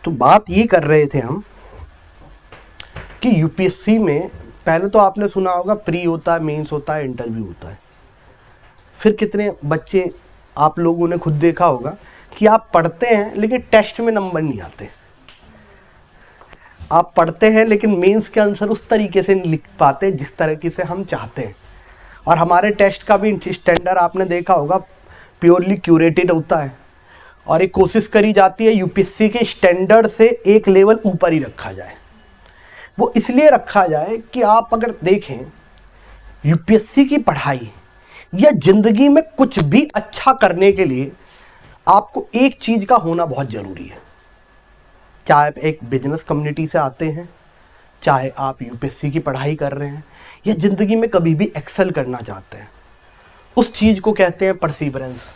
तो बात ये कर रहे थे हम कि यूपीएससी में पहले तो आपने सुना होगा प्री होता है, मेंस होता है, इंटरव्यू होता है। फिर कितने बच्चे आप लोगों ने खुद देखा होगा कि आप पढ़ते हैं लेकिन टेस्ट में नंबर नहीं आते। आप पढ़ते हैं लेकिन मेंस के आंसर उस तरीके से नहीं लिख पाते जिस तरीके से हम चाहते हैं। और हमारे टेस्ट का भी स्टैंडर्ड आपने देखा होगा प्योरली क्यूरेटेड होता है और एक कोशिश करी जाती है यूपीएससी के स्टैंडर्ड से एक लेवल ऊपर ही रखा जाए। वो इसलिए रखा जाए कि आप अगर देखें यूपीएससी की पढ़ाई या जिंदगी में कुछ भी अच्छा करने के लिए आपको एक चीज का होना बहुत जरूरी है। चाहे आप एक बिजनेस कम्युनिटी से आते हैं, चाहे आप यूपीएससी की पढ़ाई कर रहे हैं या जिंदगी में कभी भी एक्सेल करना चाहते हैं, उस चीज को कहते हैं परसीवरेंस।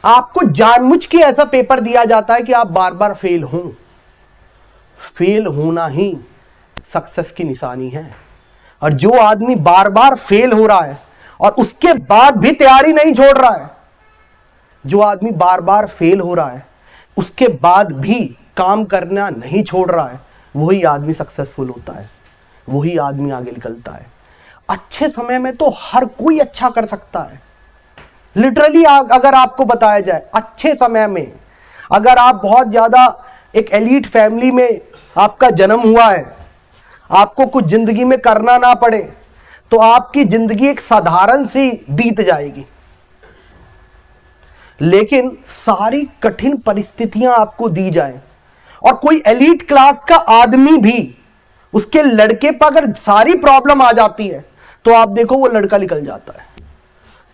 आपको जानबूझ के ऐसा पेपर दिया जाता है कि आप बार बार फेल हों। फेल होना ही सक्सेस की निशानी है। और जो आदमी बार बार फेल हो रहा है और उसके बाद भी तैयारी नहीं छोड़ रहा है, जो आदमी बार बार फेल हो रहा है उसके बाद भी काम करना नहीं छोड़ रहा है, वही आदमी सक्सेसफुल होता है, वही आदमी आगे निकलता है। अच्छे समय में तो हर कोई अच्छा कर सकता है। लिटरली अगर आपको बताया जाए अच्छे समय में, अगर आप बहुत ज्यादा एक एलीट फैमिली में आपका जन्म हुआ है, आपको कुछ जिंदगी में करना ना पड़े, तो आपकी जिंदगी एक साधारण सी बीत जाएगी। लेकिन सारी कठिन परिस्थितियां आपको दी जाए और कोई एलीट क्लास का आदमी भी, उसके लड़के पर अगर सारी प्रॉब्लम आ जाती है तो आप देखो वो लड़का निकल जाता है।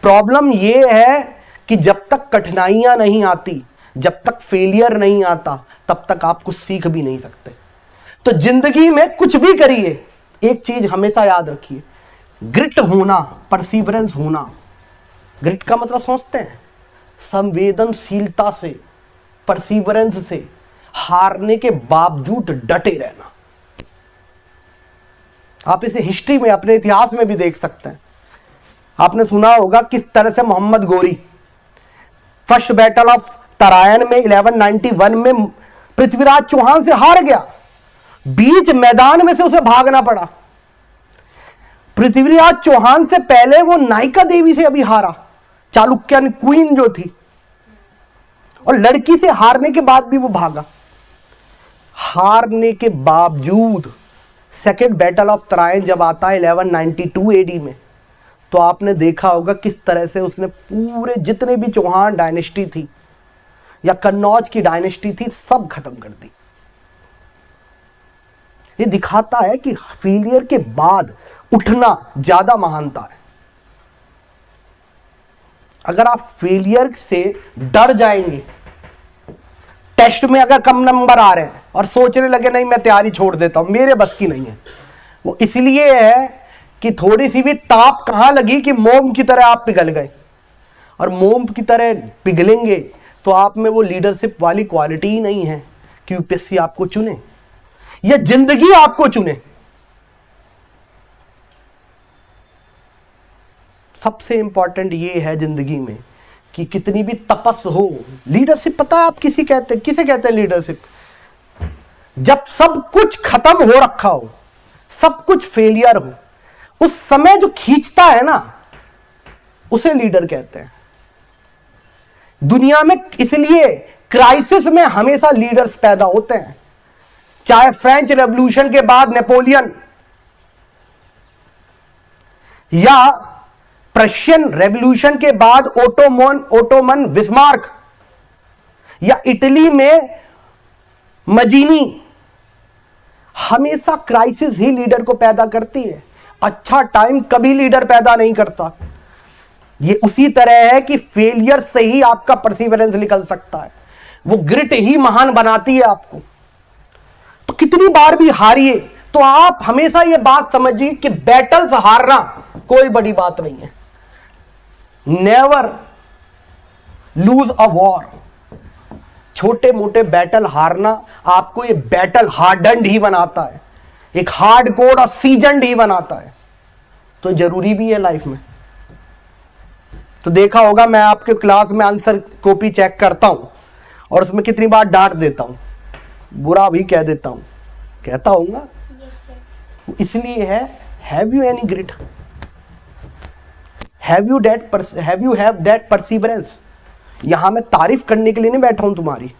प्रॉब्लम ये है कि जब तक कठिनाइयां नहीं आती, जब तक फेलियर नहीं आता, तब तक आप कुछ सीख भी नहीं सकते। तो जिंदगी में कुछ भी करिए, एक चीज हमेशा याद रखिए, ग्रिट होना, परसीवरेंस होना। ग्रिट का मतलब समझते हैं? संवेदनशीलता से, परसीवरेंस से, हारने के बावजूद डटे रहना। आप इसे हिस्ट्री में, अपने इतिहास में भी देख सकते हैं। आपने सुना होगा किस तरह से Mohammad Ghori first battle of Tarain में 1191 में पृथ्वीराज चौहान से हार गया। बीच मैदान में से उसे भागना पड़ा। पृथ्वीराज चौहान से पहले वो नायिका देवी से अभी हारा, चालुक्यन क्वीन जो थी, और लड़की से हारने के बाद भी वो भागा। हारने के बावजूद सेकेंड बैटल ऑफ तराइन जब आता है 1192 एडी में, तो आपने देखा होगा किस तरह से उसने पूरे जितने भी चौहान डायनेस्टी थी या कन्नौज की डायनेस्टी थी, सब खत्म कर दी। ये दिखाता है कि फेलियर के बाद उठना ज्यादा महानता है। अगर आप फेलियर से डर जाएंगे, टेस्ट में अगर कम नंबर आ रहे हैं और सोचने लगे नहीं मैं तैयारी छोड़ देता हूं, मेरे बस की नहीं है, वो इसलिए है कि थोड़ी सी भी ताप कहां लगी कि मोम की तरह आप पिघल गए। और मोम की तरह पिघलेंगे तो आप में वो लीडरशिप वाली क्वालिटी ही नहीं है कि यूपीएससी आपको चुने या जिंदगी आपको चुने। सबसे इंपॉर्टेंट ये है जिंदगी में कि कितनी भी तपस हो, लीडरशिप पता है आप किसे कहते हैं लीडरशिप? जब सब कुछ खत्म हो रखा हो, सब कुछ फेलियर हो, उस समय जो खींचता है ना, उसे लीडर कहते हैं। दुनिया में इसलिए क्राइसिस में हमेशा लीडर्स पैदा होते हैं। चाहे फ्रेंच रेवोल्यूशन के बाद नेपोलियन, या प्रशियन रेवोल्यूशन के बाद ओटोमन बिस्मार्क, या इटली में मजीनी, हमेशा क्राइसिस ही लीडर को पैदा करती है। अच्छा टाइम कभी लीडर पैदा नहीं करता। ये उसी तरह है कि फेलियर से ही आपका परसिवरेंस निकल सकता है। वो ग्रिट ही महान बनाती है आपको। तो कितनी बार भी हारिए तो आप हमेशा ये बात समझिए कि बैटल्स हारना कोई बड़ी बात नहीं है। Never lose a war. छोटे मोटे बैटल हारना आपको ये बैटल हार्डन्ड ही बनाता है, एक हार्ड कोर और सीजन्ड ही बनाता है। तो जरूरी भी है लाइफ में। तो देखा होगा मैं आपके क्लास में आंसर कॉपी चेक करता हूं और उसमें कितनी बार डांट देता हूं, बुरा भी कह देता हूं, कहता हूंगा। इसलिए है have you any grit, have you that perseverance. यहां मैं तारीफ करने के लिए नहीं बैठा हूं तुम्हारी,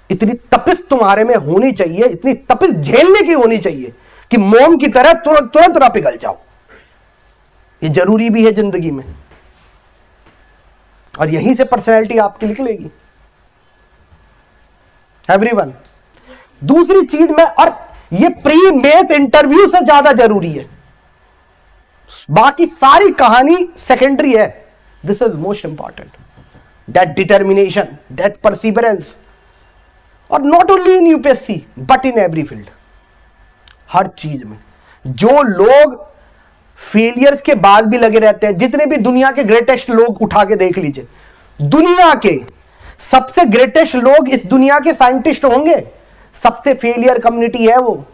इतनी तपिश तुम्हारे में होनी चाहिए, इतनी तपिश झेलने की होनी चाहिए कि मोम की तरह तुरंत ना पिघल जाओ। ये जरूरी भी है जिंदगी में, और यहीं से पर्सनैलिटी आपकी निकलेगी एवरीवन। दूसरी चीज में, और ये प्री मेस इंटरव्यू से ज्यादा जरूरी है, बाकी सारी कहानी सेकेंडरी है। This is most important, that determination, that perseverance, और not only in UPSC but in every field, हर चीज में। जो लोग फेलियर्स के बाद भी लगे रहते हैं, जितने भी दुनिया के ग्रेटेस्ट लोग उठा के देख लीजिए, दुनिया के सबसे ग्रेटेस्ट लोग इस दुनिया के साइंटिस्ट होंगे, सबसे फेलियर कम्युनिटी है वो,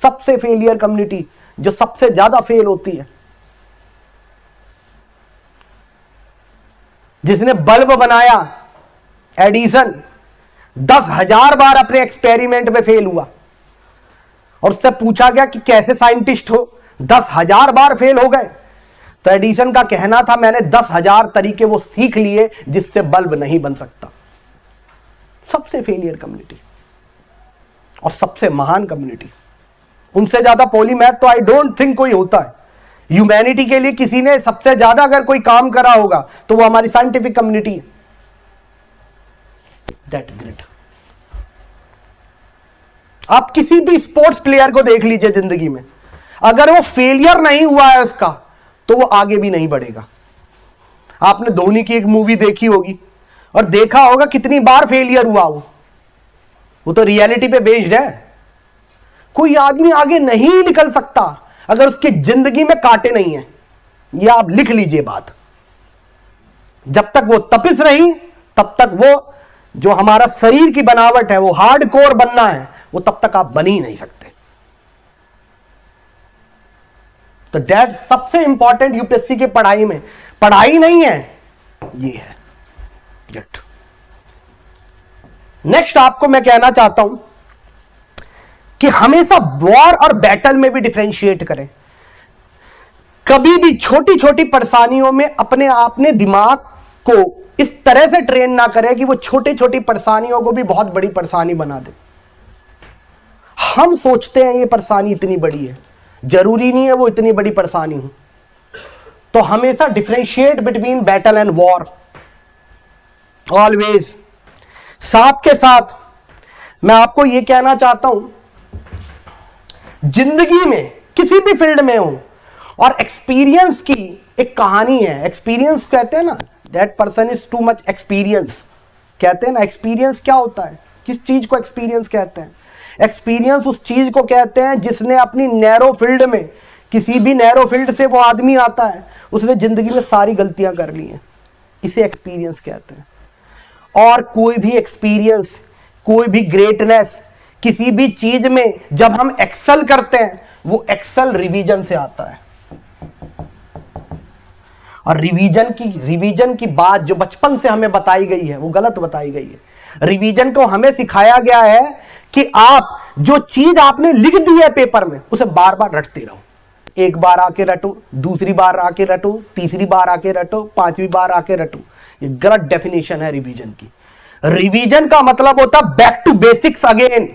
सबसे फेलियर कम्युनिटी जो सबसे ज्यादा फेल होती है। जिसने बल्ब बनाया एडिसन 10,000 बार अपने एक्सपेरिमेंट में फेल हुआ, और उससे पूछा गया कि कैसे साइंटिस्ट हो, 10,000 बार फेल हो गए। तो एडिसन का कहना था मैंने 10,000 तरीके वो सीख लिए जिससे बल्ब नहीं बन सकता। सबसे फेलियर कम्युनिटी और सबसे महान कम्युनिटी, उनसे ज्यादा पॉलीमैथ तो आई डोंट थिंक कोई होता है। ह्यूमैनिटी के लिए किसी ने सबसे ज्यादा अगर कोई काम करा होगा तो वो हमारी साइंटिफिक कम्युनिटी है। That great. आप किसी भी स्पोर्ट्स प्लेयर को देख लीजिए जिंदगी में, अगर वो फेलियर नहीं हुआ है उसका, तो वो आगे भी नहीं बढ़ेगा। आपने धोनी की एक मूवी देखी होगी और देखा होगा कितनी बार फेलियर हुआ वो तो रियलिटी पे बेस्ड है। कोई आदमी आगे नहीं निकल सकता अगर उसकी जिंदगी में कांटे नहीं है, ये आप लिख लीजिए बात। जब तक वो तपिश रही तब तक वो जो हमारा शरीर की बनावट है वो हार्डकोर बनना है, वो तब तक आप बन ही नहीं सकते। तो डैट सबसे इंपॉर्टेंट यूपीएससी के पढ़ाई में पढ़ाई नहीं है, ये है गेट। नेक्स्ट आपको मैं कहना चाहता हूं कि हमेशा वॉर और बैटल में भी डिफरेंशिएट करें। कभी भी छोटी छोटी परेशानियों में अपने आपने दिमाग को इस तरह से ट्रेन ना करें कि वो छोटी छोटी परेशानियों को भी बहुत बड़ी परेशानी बना दे। हम सोचते हैं ये परेशानी इतनी बड़ी है, जरूरी नहीं है वो इतनी बड़ी परेशानी हो। तो हमेशा differentiate between battle and war always. साथ के साथ मैं आपको यह कहना चाहता हूं, जिंदगी में किसी भी फील्ड में हो, और एक्सपीरियंस की एक कहानी है। एक्सपीरियंस कहते हैं ना, that person is too much experience, कहते हैं ना। एक्सपीरियंस क्या होता है, किस चीज को एक्सपीरियंस कहते हैं? एक्सपीरियंस उस चीज को कहते हैं जिसने अपनी नैरो फील्ड में, किसी भी नैरो फील्ड से वो आदमी आता है, उसने जिंदगी में सारी गलतियां कर ली हैं, इसे एक्सपीरियंस कहते हैं। और कोई भी एक्सपीरियंस, कोई भी ग्रेटनेस किसी भी चीज में जब हम एक्सेल करते हैं, वो रिवीजन से आता है। और रिवीजन की बात जो बचपन से हमें बताई गई है वो गलत बताई गई है। रिवीजन को हमें सिखाया गया है कि आप जो चीज आपने लिख दी है पेपर में उसे बार बार रटते रहो। एक बार आके रटो, दूसरी बार आके रटो, तीसरी बार आके रटो, पांचवी बार आके रटो। ये गलत डेफिनेशन है रिवीजन की। रिवीजन का मतलब होता है बैक टू बेसिक्स अगेन।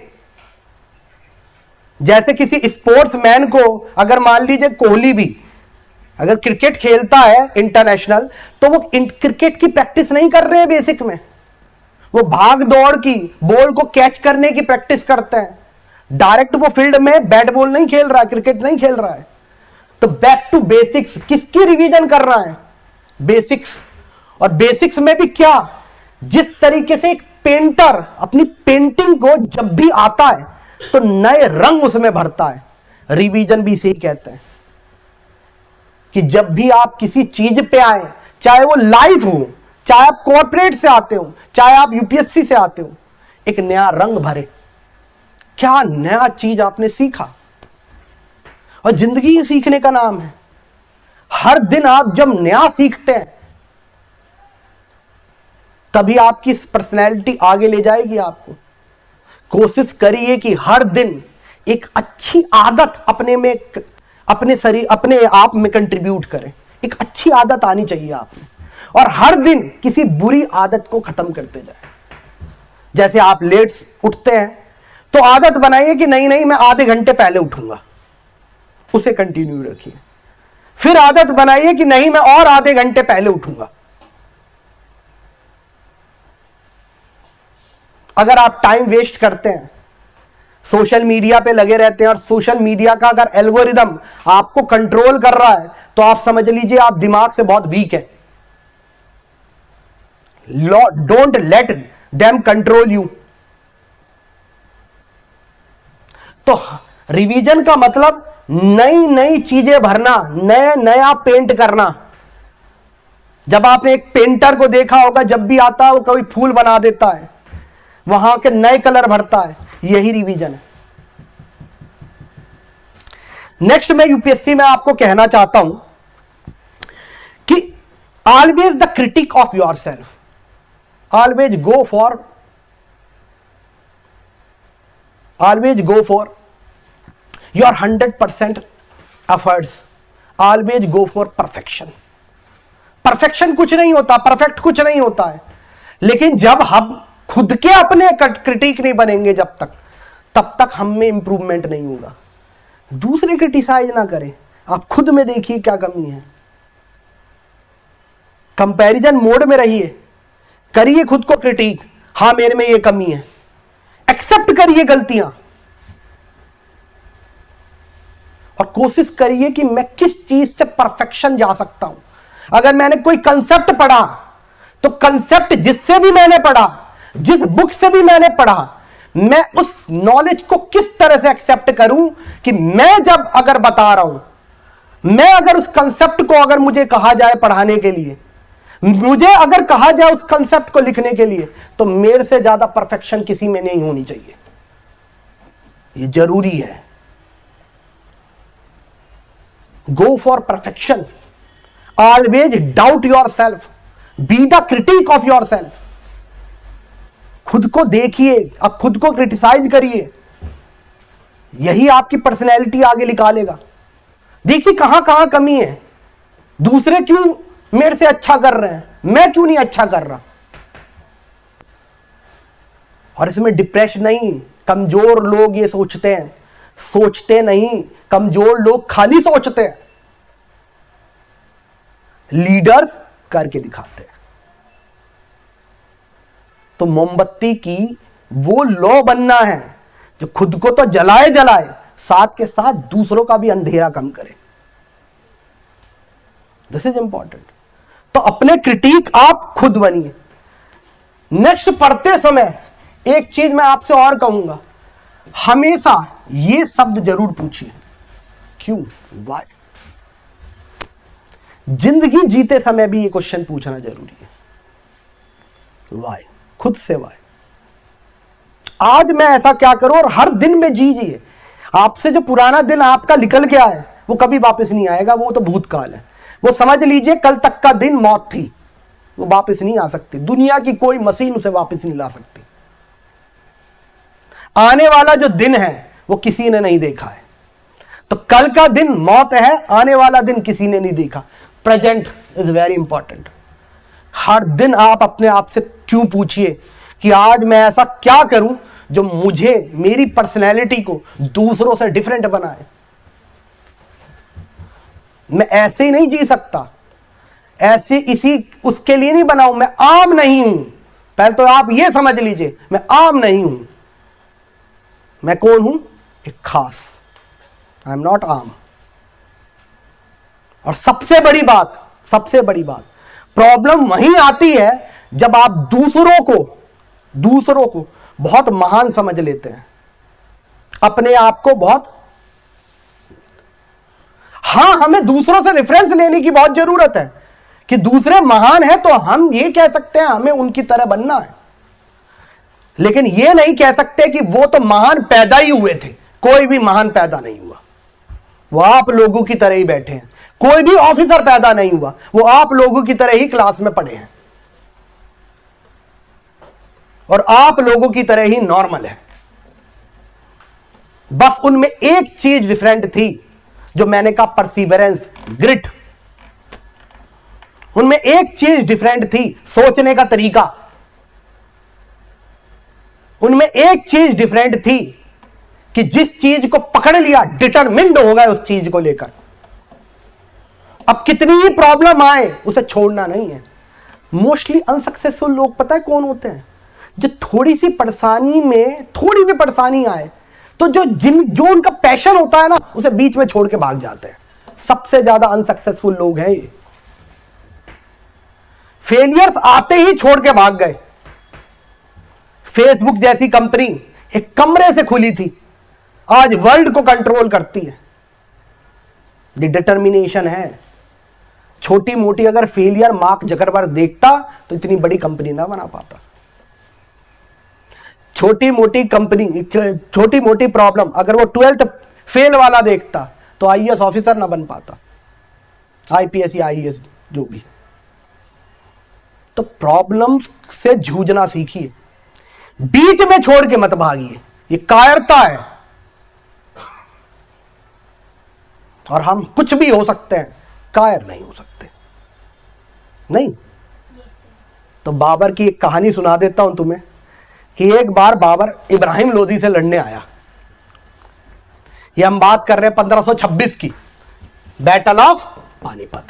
जैसे किसी स्पोर्ट्समैन को, अगर मान लीजिए कोहली भी अगर क्रिकेट खेलता है इंटरनेशनल, तो वो क्रिकेट की प्रैक्टिस नहीं कर रहे हैं बेसिक में, वो भाग दौड़ की, बॉल को कैच करने की प्रैक्टिस करते हैं। डायरेक्ट वो फील्ड में बैट बॉल नहीं खेल रहा है, क्रिकेट नहीं खेल रहा है। तो बैक टू बेसिक्स, किसकी रिवीजन कर रहा है? बेसिक्स। और बेसिक्स में भी क्या, जिस तरीके से एक पेंटर अपनी पेंटिंग को जब भी आता है तो नए रंग उसमें भरता है, रिवीजन भी इसे ही कहते हैं। कि जब भी आप किसी चीज पे आए, चाहे वो लाइफ हो, चाहे आप कॉर्पोरेट से आते हो, चाहे आप यूपीएससी से आते हो, एक नया रंग भरे। क्या नया चीज आपने सीखा? और जिंदगी ही सीखने का नाम है। हर दिन आप जब नया सीखते हैं, तभी आपकी पर्सनैलिटी आगे ले जाएगी आपको। कोशिश करिए कि हर दिन एक अच्छी आदत अपने में, अपने शरीर, अपने आप में कंट्रीब्यूट करें। एक अच्छी आदत आनी चाहिए आप में, और हर दिन किसी बुरी आदत को खत्म करते जाएं। जैसे आप लेट उठते हैं तो आदत बनाइए कि नहीं मैं आधे घंटे पहले उठूंगा, उसे कंटिन्यू रखिए। फिर आदत बनाइए कि नहीं मैं और आधे घंटे पहले उठूंगा। अगर आप टाइम वेस्ट करते हैं, सोशल मीडिया पे लगे रहते हैं, और सोशल मीडिया का अगर एल्गोरिदम आपको कंट्रोल कर रहा है, तो आप समझ लीजिए आप दिमाग से बहुत वीक है। Don't let them control you. तो रिवीजन का मतलब नई नई चीजें भरना, नया पेंट करना। जब आपने एक पेंटर को देखा होगा, जब भी आता है वो कोई फूल बना देता है, वहां के नए कलर भरता है, यही रिवीजन है। नेक्स्ट मैं यूपीएससी में आपको कहना चाहता हूं कि always the critic of your self, always go for your 100% efforts, always go for perfection. Perfection कुछ नहीं होता, परफेक्ट कुछ नहीं होता है, लेकिन जब हम खुद के अपने क्रिटिक नहीं बनेंगे तब तक हम में इंप्रूवमेंट नहीं होगा। दूसरे क्रिटिसाइज ना करें, आप खुद में देखिए क्या कमी है। कंपैरिजन मोड में रहिए, करिए खुद को क्रिटिक, हां मेरे में ये कमी है, एक्सेप्ट करिए गलतियां, और कोशिश करिए कि मैं किस चीज से परफेक्शन जा सकता हूं। अगर मैंने कोई कंसेप्ट पढ़ा, तो कंसेप्ट जिससे भी मैंने पढ़ा, जिस बुक से भी मैंने पढ़ा, मैं उस नॉलेज को किस तरह से एक्सेप्ट करूं कि मैं जब अगर बता रहा हूं, मैं अगर उस कंसेप्ट को अगर मुझे कहा जाए पढ़ाने के लिए, मुझे अगर कहा जाए उस कंसेप्ट को लिखने के लिए, तो मेरे से ज्यादा परफेक्शन किसी में नहीं होनी चाहिए। ये जरूरी है। Go for perfection, always doubt your self, be the critic of your self. खुद को देखिए, अब खुद को क्रिटिसाइज करिए, यही आपकी पर्सनैलिटी आगे निकालेगा। देखिए कहां कहां कमी है, दूसरे क्यों मेरे से अच्छा कर रहे हैं, मैं क्यों नहीं अच्छा कर रहा। और इसमें डिप्रेशन नहीं, कमजोर लोग ये सोचते नहीं, कमजोर लोग खाली सोचते हैं, लीडर्स करके दिखाते हैं। तो मोमबत्ती की वो लौ बनना है जो खुद को तो जलाए साथ के साथ दूसरों का भी अंधेरा कम करे। This is important. तो अपने क्रिटिक आप खुद बनिए। नेक्स्ट पढ़ते समय एक चीज मैं आपसे और कहूंगा, हमेशा ये शब्द जरूर पूछिए, क्यों, वाई। जिंदगी जीते समय भी ये क्वेश्चन पूछना जरूरी है, वाई, खुद से वाई। आज मैं ऐसा क्या करूं, और हर दिन में जीजिए। आपसे जो पुराना दिन आपका निकल गया है वो कभी वापस नहीं आएगा, वो तो भूतकाल है। वो समझ लीजिए कल तक का दिन मौत थी, वो वापस नहीं आ सकती। दुनिया की कोई मशीन उसे वापस नहीं ला सकती। आने वाला जो दिन है वो किसी ने नहीं देखा है। तो कल का दिन मौत है, आने वाला दिन किसी ने नहीं देखा। Present is very important. हर दिन आप अपने आप से क्यों पूछिए कि आज मैं ऐसा क्या करूं जो मुझे, मेरी पर्सनैलिटी को दूसरों से डिफरेंट बनाए। मैं ऐसे ही नहीं जी सकता, ऐसे इसी उसके लिए नहीं बना हूं। मैं आम नहीं हूं। पहले तो आप ये समझ लीजिए, मैं आम नहीं हूं। मैं कौन हूं? एक खास। आई एम नॉट आम। और सबसे बड़ी बात, प्रॉब्लम वहीं आती है जब आप दूसरों को बहुत महान समझ लेते हैं, अपने आप को बहुत। हां, हमें दूसरों से रेफरेंस लेने की बहुत जरूरत है कि दूसरे महान है तो हम ये कह सकते हैं हमें उनकी तरह बनना है, लेकिन ये नहीं कह सकते कि वो तो महान पैदा ही हुए थे। कोई भी महान पैदा नहीं हुआ, वो आप लोगों की तरह ही बैठे हैं। कोई भी ऑफिसर पैदा नहीं हुआ, वो आप लोगों की तरह ही क्लास में पढ़े हैं। और आप लोगों की तरह ही नॉर्मल है। बस उनमें एक चीज डिफरेंट थी, जो मैंने कहा परसिवरेंस, ग्रिट। उनमें एक चीज डिफरेंट थी, सोचने का तरीका। उनमें एक चीज डिफरेंट थी कि जिस चीज को पकड़ लिया डिटरमिन्ड हो गए उस चीज को लेकर। अब कितनी ही प्रॉब्लम आए उसे छोड़ना नहीं है। मोस्टली अनसक्सेसफुल लोग पता है कौन होते हैं? जो थोड़ी सी परेशानी में, थोड़ी भी परेशानी आए तो जो उनका पैशन होता है ना, उसे बीच में छोड़ के भाग जाते हैं। सबसे ज्यादा अनसक्सेसफुल लोग हैं ये। फेलियर्स आते ही छोड़ के भाग गए। फेसबुक जैसी कंपनी एक कमरे से खुली थी, आज वर्ल्ड को कंट्रोल करती है। ये डिटर्मिनेशन है। छोटी मोटी अगर फेलियर मार्क जकरबर्ग देखता तो इतनी बड़ी कंपनी ना बना पाता। छोटी मोटी कंपनी, छोटी मोटी प्रॉब्लम अगर वो 12th फेल वाला देखता तो आईएएस ऑफिसर ना बन पाता, आईपीएस या आईएएस जो भी। तो प्रॉब्लम से जूझना सीखिए, बीच में छोड़ के मत भागिए। ये कायरता है। और हम कुछ भी हो सकते हैं, कायर नहीं हो सकते। नहीं तो बाबर की एक कहानी सुना देता हूं तुम्हें कि एक बार बाबर इब्राहिम लोदी से लड़ने आया। ये हम बात कर रहे हैं 1526 की, बैटल ऑफ पानीपत।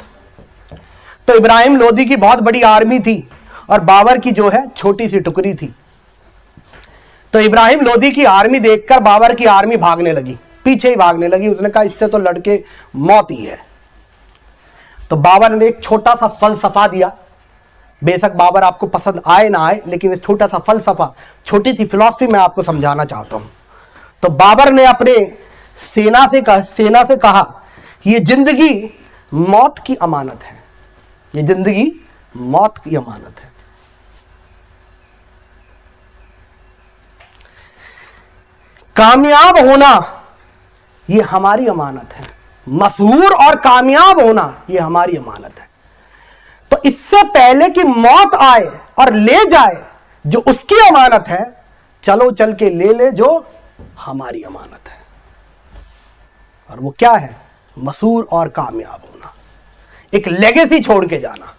तो इब्राहिम लोदी की बहुत बड़ी आर्मी थी और बाबर की जो है छोटी सी टुकड़ी थी। तो इब्राहिम लोदी की आर्मी देखकर बाबर की आर्मी भागने लगी, पीछे ही भागने लगी। उसने कहा इससे तो लड़के मौत ही है। तो बाबर ने एक छोटा सा फलसफा दिया। बेशक बाबर आपको पसंद आए ना आए, लेकिन इस छोटा सा फलसफा, छोटी सी फिलॉसफी मैं आपको समझाना चाहता हूं। तो बाबर ने अपने सेना से कहा कि ये जिंदगी मौत की अमानत है, ये जिंदगी मौत की अमानत है। कामयाब होना ये हमारी अमानत है, मशहूर और कामयाब होना ये हमारी अमानत है। तो इससे पहले कि मौत आए और ले जाए जो उसकी अमानत है, चलो चल के ले ले जो हमारी अमानत है। और वो क्या है? मशहूर और कामयाब होना, एक लेगेसी छोड़ के जाना,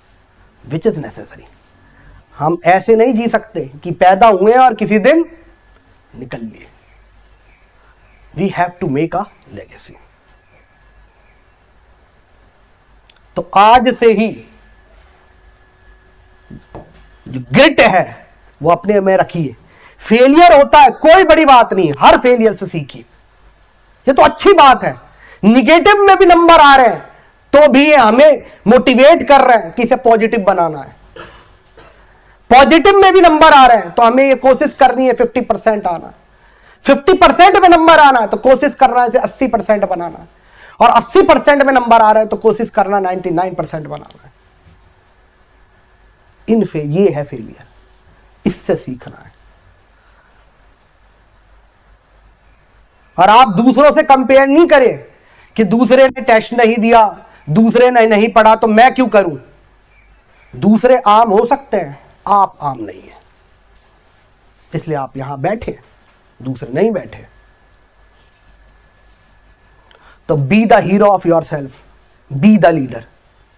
विच इज नेसेसरी। हम ऐसे नहीं जी सकते कि पैदा हुए और किसी दिन निकल लिए। We have to make a legacy. तो आज से ही जो ग्रिट है वो अपने में रखिए। फेलियर होता है, कोई बड़ी बात नहीं, हर फेलियर से सीखिए, ये तो अच्छी बात है। निगेटिव में भी नंबर आ रहे हैं तो भी हमें मोटिवेट कर रहे हैं कि इसे पॉजिटिव बनाना है। पॉजिटिव में भी नंबर आ रहे हैं तो हमें ये कोशिश करनी है 50% आना है। 50% में नंबर आना है तो कोशिश करना है इसे 80% बनाना है। और 80% में नंबर आ रहा है तो कोशिश करना 99% बनाना है। ये है फेलियर, इससे सीखना है। और आप दूसरों से कंपेयर नहीं करें कि दूसरे ने टेस्ट नहीं दिया, दूसरे ने नहीं पढ़ा तो मैं क्यों करूं। दूसरे आम हो सकते हैं, आप आम नहीं है, इसलिए आप यहां बैठे, दूसरे नहीं बैठे। तो be the hero of your self, be the leader.